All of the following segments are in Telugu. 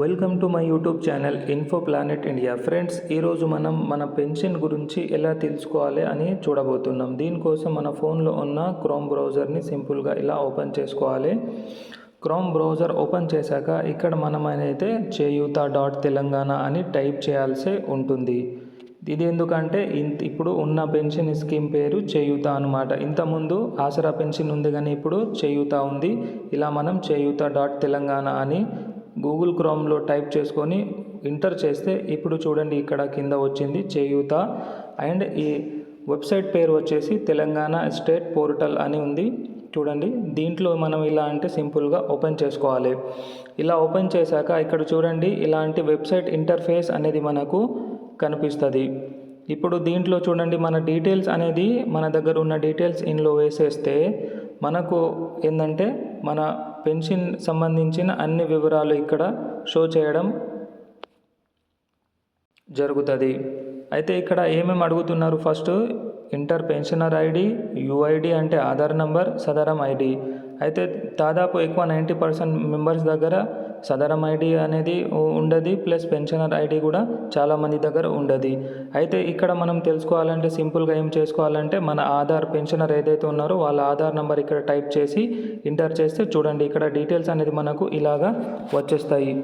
Welcome to my YouTube channel info planet India. Friends, ఈరోజు మనం మన పెన్షన్ గురించి ఎలా తెలుసుకోవాలి అని చూడబోతున్నాం. దీనికోసం మన ఫోన్లో ఉన్న క్రోమ్ బ్రౌజర్ని సింపుల్గా ఇలా ఓపెన్ చేసుకోవాలి. క్రోమ్ బ్రౌజర్ ఓపెన్ చేశాక ఇక్కడ మనం అయితే చేయూత.తెలంగాణ అని టైప్ చేయాల్సి ఉంటుంది. ఇది ఎందుకంటే ఇప్పుడు ఉన్న పెన్షన్ స్కీమ్ పేరు చేయూత అనమాట. ఇంతకుముందు ఆసరా పెన్షన్ ఉంది కానీ ఇప్పుడు చేయూత ఉంది. ఇలా మనం చేయూత.తెలంగాణ అని గూగుల్ క్రోమ్లో టైప్ చేసుకొని ఎంటర్ చేస్తే ఇప్పుడు చూడండి ఇక్కడ కింద వచ్చింది చేయూత. అండ్ ఈ వెబ్సైట్ పేరు వచ్చేసి తెలంగాణ స్టేట్ పోర్టల్ అని ఉంది. చూడండి, దీంట్లో మనం ఇలా అంటే సింపుల్గా ఓపెన్ చేసుకోవాలి. ఇలా ఓపెన్ చేశాక ఇక్కడ చూడండి ఇలాంటి వెబ్సైట్ ఇంటర్ఫేస్ అనేది మనకు కనిపిస్తుంది. ఇప్పుడు దీంట్లో చూడండి మన డీటెయిల్స్ అనేది మన దగ్గర ఉన్న డీటెయిల్స్ ఇందులో వేసేస్తే మనకు ఏంటంటే మన పెన్షన్ సంబంధించిన అన్ని వివరాలు ఇక్కడ షో చేయడం జరుగుతుంది. అయితే ఇక్కడ ఏమేమి అడుగుతున్నారు, first inter pensioner ID, UID అంటే ఆధార్ నంబర్, సదరం ఐడి. అయితే దాదాపు ఎక్కువ 90% మెంబర్స్ దగ్గర సదరం ఐడి అనేది ఉండదు, ప్లస్ పెన్షనర్ ఐడి కూడా చాలామంది దగ్గర ఉండదు. అయితే ఇక్కడ మనం తెలుసుకోవాలంటే సింపుల్గా ఏం చేసుకోవాలంటే మన ఆధార్ పెన్షనర్ ఏదైతే ఉన్నారో వాళ్ళ ఆధార్ నెంబర్ ఇక్కడ టైప్ చేసి ఎంటర్ చేస్తే చూడండి ఇక్కడ డీటెయిల్స్ అనేది మనకు ఇలాగా వచ్చేస్తాయి.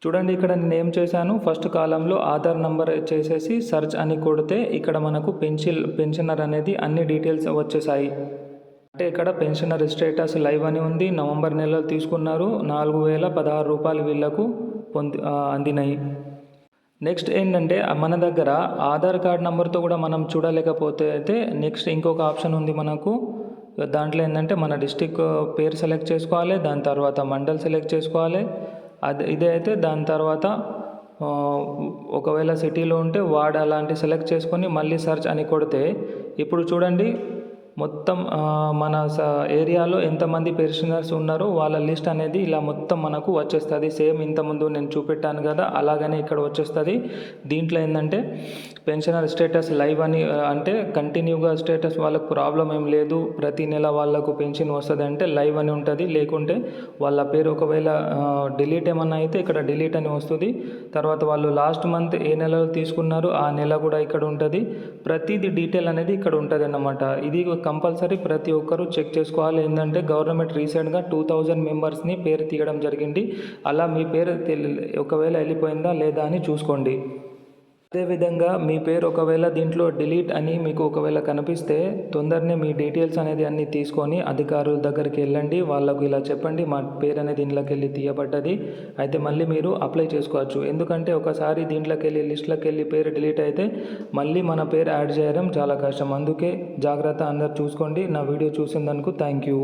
చూడండి ఇక్కడ నేను ఏం చేశాను, ఫస్ట్ కాలంలో ఆధార్ నంబర్ చేసేసి సెర్చ్ అని కొడితే ఇక్కడ మనకు పెన్షనర్ అనేది అన్ని డీటెయిల్స్ వచ్చేసాయి. అంటే ఇక్కడ పెన్షనర్ స్టేటస్ లైవ్ అని ఉంది. నవంబర్ నెలలో తీసుకున్నారు, 4016 రూపాయలు వీళ్లకు అందినాయి. నెక్స్ట్ ఏంటంటే మన దగ్గర ఆధార్ కార్డ్ నెంబర్తో కూడా మనం చూడలేకపోతే అయితే నెక్స్ట్ ఇంకొక ఆప్షన్ ఉంది మనకు. దాంట్లో ఏంటంటే మన డిస్టిక్ పేరు సెలెక్ట్ చేసుకోవాలి, దాని తర్వాత మండల్ సెలెక్ట్ చేసుకోవాలి. ఇదే అయితే దాని తర్వాత ఒకవేళ సిటీలో ఉంటే వార్డ్ అలాంటి సెలెక్ట్ చేసుకొని మళ్ళీ సెర్చ్ అని కొడితే ఇప్పుడు చూడండి మొత్తం మన ఏరియాలో ఎంతమంది పెన్షనర్స్ ఉన్నారో వాళ్ళ లిస్ట్ అనేది ఇలా మొత్తం మనకు వచ్చేస్తుంది. సేమ్ ఇంతకుముందు నేను చూపెట్టాను కదా, అలాగనే ఇక్కడ వచ్చేస్తుంది. దీంట్లో ఏంటంటే పెన్షనర్ స్టేటస్ లైవ్ అని అంటే కంటిన్యూగా స్టేటస్ వాళ్ళకు ప్రాబ్లం ఏం లేదు, ప్రతి నెల వాళ్ళకు పెన్షన్ వస్తుంది అంటే లైవ్ అని ఉంటుంది. లేకుంటే వాళ్ళ పేరు ఒకవేళ డిలీట్ ఏమన్నా అయితే ఇక్కడ డిలీట్ అని వస్తుంది. తర్వాత వాళ్ళు లాస్ట్ మంత్ ఏ నెలలో తీసుకున్నారు ఆ నెల కూడా ఇక్కడ ఉంటుంది. ప్రతిదీ డీటెయిల్ అనేది ఇక్కడ ఉంటుంది అన్నమాట. ఇది కంపల్సరీ ప్రతి ఒక్కరూ చెక్ చేసుకోవాలి. ఏంటంటే గవర్నమెంట్ రీసెంట్గా 2000 మెంబర్స్ని పేరు తీయడం జరిగింది. అలా మీ పేరు ఒకవేళ వెళ్ళిపోయిందా లేదా అని చూసుకోండి. అదేవిధంగా మీ పేరు ఒకవేళ దీంట్లో డిలీట్ అని మీకు ఒకవేళ కనిపిస్తే తొందరనే మీ డీటెయిల్స్ అనేది అన్నీ తీసుకొని అధికారుల దగ్గరికి వెళ్ళండి. వాళ్ళకు ఇలా చెప్పండి మా పేరు అనేది దీంట్లోకి వెళ్ళి తీయబడ్డది, అయితే మళ్ళీ మీరు అప్లై చేసుకోవచ్చు. ఎందుకంటే ఒకసారి దీంట్లోకి వెళ్ళి లిస్ట్లోకి వెళ్ళి పేరు డిలీట్ అయితే మళ్ళీ మన పేరు యాడ్ చేయడం చాలా కష్టం. అందుకే జాగ్రత్త, అందరు చూసుకోండి. నా వీడియో చూసినందుకు థ్యాంక్ యూ.